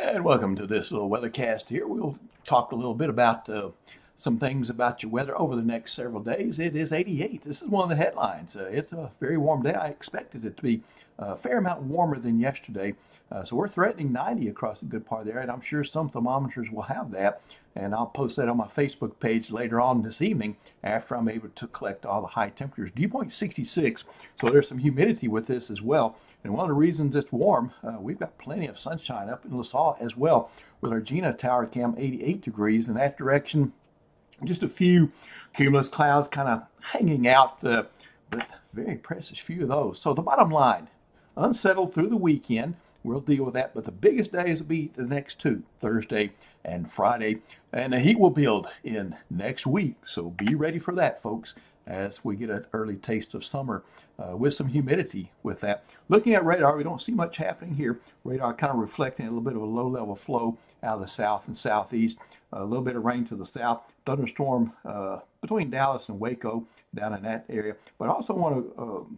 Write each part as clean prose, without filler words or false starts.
And welcome to this little weathercast here. We'll talk a little bit about some things about your weather over the next several days. It is 88. This is one of the headlines. It's a very warm day. I expected it to be a fair amount warmer than yesterday. So we're threatening 90 across a good part of the area, and I'm sure some thermometers will have that. And I'll post that on my Facebook page later on this evening after I'm able to collect all the high temperatures. Dew point 66, so there's some humidity with this as well. And one of the reasons it's warm, we've got plenty of sunshine up in LaSalle as well with our Gina Tower Cam 88 degrees in that direction. Just a few cumulus clouds kind of hanging out, but very precious few of those. So the bottom line, unsettled through the weekend. We'll deal with that, but the biggest days will be the next two, Thursday and Friday, and the heat will build in next week. So be ready for that, folks, as we get an early taste of summer with some humidity with that. Looking at radar, we don't see much happening here. Radar kind of reflecting a little bit of a low-level flow out of the south and southeast. A little bit of rain to the south. Thunderstorm between Dallas and Waco down in that area. But I also want to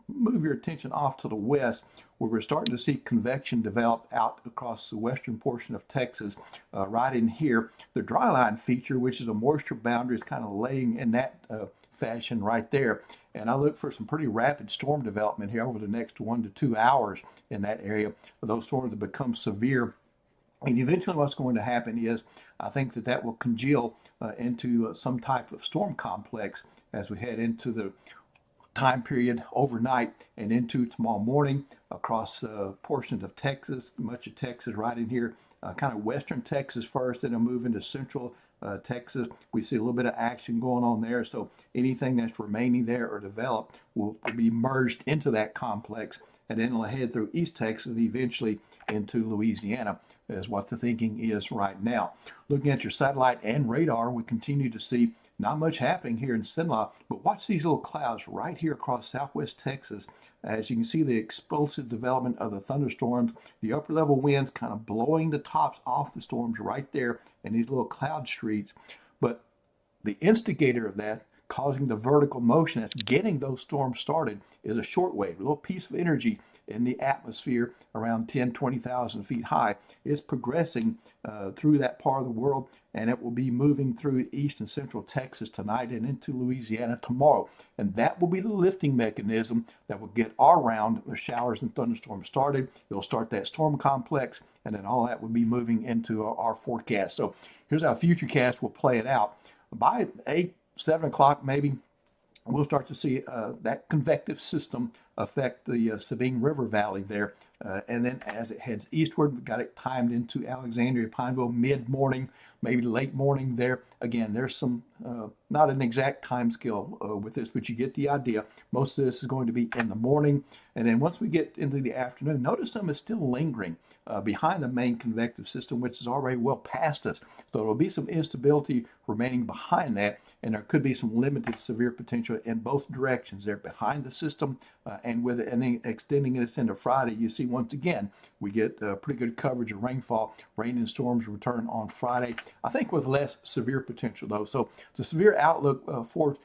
move your attention off to the west, where we're starting to see convection develop out across the western portion of Texas. Right in here, the dry line feature, which is a moisture boundary, is kind of laying in that fashion right there. And I look for some pretty rapid storm development here over the next 1 to 2 hours in that area. Those storms have become severe. And eventually what's going to happen is I think that will congeal into some type of storm complex as we head into the time period overnight and into tomorrow morning across portions of Texas, much of Texas right in here, kind of western Texas first, then it'll move into central Texas. We see a little bit of action going on there. So anything that's remaining there or developed will be merged into that complex, and then it'll head through East Texas and eventually into Louisiana is what the thinking is right now. Looking at your satellite and radar, we continue to see not much happening here in Cenla, but watch these little clouds right here across southwest Texas. As you can see, the explosive development of the thunderstorms, the upper level winds kind of blowing the tops off the storms right there in these little cloud streets. But the instigator of that, causing the vertical motion that's getting those storms started, is a shortwave, a little piece of energy in the atmosphere around 10, 20,000 feet high. Is progressing through that part of the world, and it will be moving through east and central Texas tonight and into Louisiana tomorrow. And that will be the lifting mechanism that will get our round of showers and thunderstorms started. It'll start that storm complex, and then all that will be moving into our forecast. So here's how Futurecast will play it out. By 8, 7 o'clock maybe, we'll start to see that convective system affect the Sabine River Valley there. And then as it heads eastward, we've got it timed into Alexandria, Pineville, mid-morning, maybe late morning there. Again, there's some, not an exact time scale with this, but you get the idea. Most of this is going to be in the morning. And then once we get into the afternoon, notice some is still lingering behind the main convective system, which is already well past us. So there will be some instability remaining behind that, and there could be some limited severe potential in both directions there behind the system and with it, and then extending this into Friday. You see, once again, we get pretty good coverage of rainfall. Rain and storms return on Friday, I think with less severe potential though. So the severe outlook for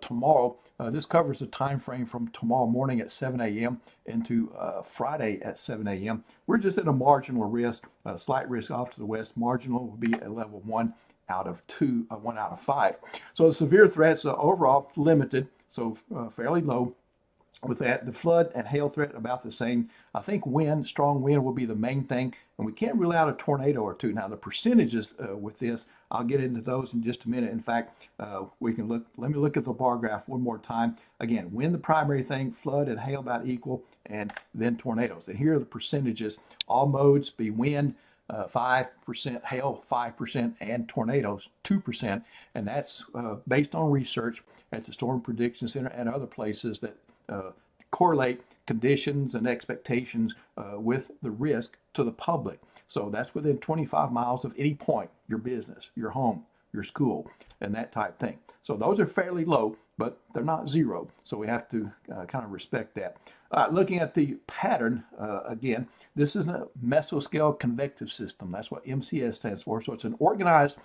tomorrow, this covers the time frame from tomorrow morning at 7 a.m. into Friday at 7 a.m. We're just at a marginal risk, slight risk off to the west. Marginal will be at level 1 out of 2, 1 out of 5. So the severe threats are overall limited, so fairly low. With that, the flood and hail threat about the same. I think wind, strong wind, will be the main thing, and we can't rule out a tornado or two. Now, the percentages with this, I'll get into those in just a minute. In fact, we can look. Let me look at the bar graph one more time. Again, wind the primary thing, flood and hail about equal, and then tornadoes. And here are the percentages. All modes be wind 5%, hail 5%, and tornadoes 2%. And that's based on research at the Storm Prediction Center and other places that correlate conditions and expectations with the risk to the public. So that's within 25 miles of any point, your business, your home, your school, and that type thing. So those are fairly low, but they're not zero. So we have to kind of respect that. Looking at the pattern, again, this is a mesoscale convective system. That's what MCS stands for. So it's an organized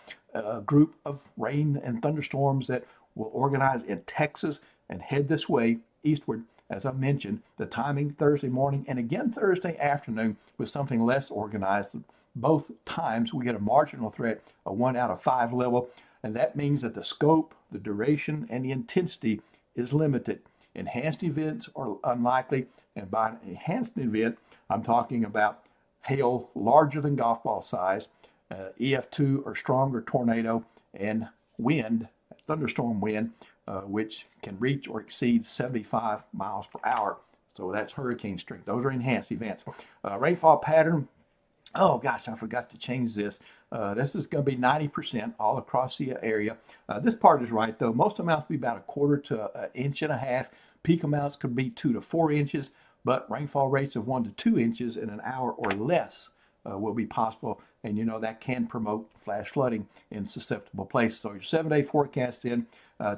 group of rain and thunderstorms that will organize in Texas and head this way eastward. As I mentioned, the timing Thursday morning and again Thursday afternoon with something less organized both times we get a marginal threat, a 1 out of 5 level, and that means that the scope, the duration, and the intensity is limited. Enhanced events are unlikely, and by an enhanced event, I'm talking about hail larger than golf ball size, EF2 or stronger tornado, and wind, thunderstorm wind, which can reach or exceed 75 miles per hour. So that's hurricane strength. Those are enhanced events. Rainfall pattern. Oh gosh, I forgot to change this. This is going to be 90% all across the area. This part is right though. Most amounts will be about 1/4 to an inch and a half. Peak amounts could be 2 to 4 inches, but rainfall rates of 1 to 2 inches in an hour or less will be possible, and you know that can promote flash flooding in susceptible places. So your 7-day forecast in,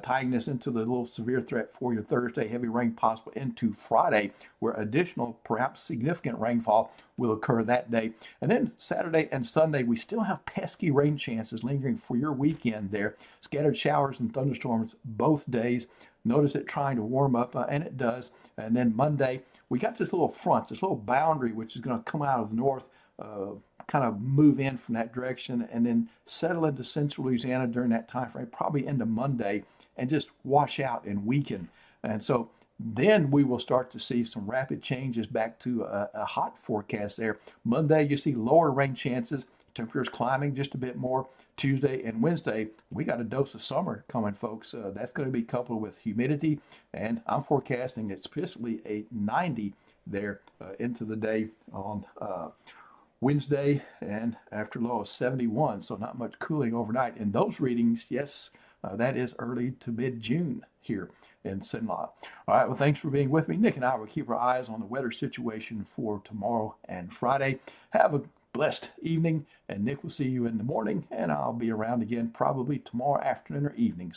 tying this into the little severe threat for your Thursday, heavy rain possible into Friday, where additional, perhaps significant rainfall will occur that day. And then Saturday and Sunday, we still have pesky rain chances lingering for your weekend there. Scattered showers and thunderstorms both days. Notice it trying to warm up, and it does. And then Monday, we got this little front, this little boundary, which is going to come out of the north, kind of move in from that direction and then settle into central Louisiana during that time frame, probably into Monday, and just wash out and weaken. And so then we will start to see some rapid changes back to a hot forecast there. Monday, you see lower rain chances, temperatures climbing just a bit more. Tuesday and Wednesday, we got a dose of summer coming, folks. That's going to be coupled with humidity, and I'm forecasting it's basically a 90 there into the day on Wednesday, and after low of 71, so not much cooling overnight. And those readings, yes, that is early to mid-June here in Cenla. All right, well, thanks for being with me. Nick and I will keep our eyes on the weather situation for tomorrow and Friday. Have a blessed evening, and Nick will see you in the morning, and I'll be around again probably tomorrow afternoon or evening.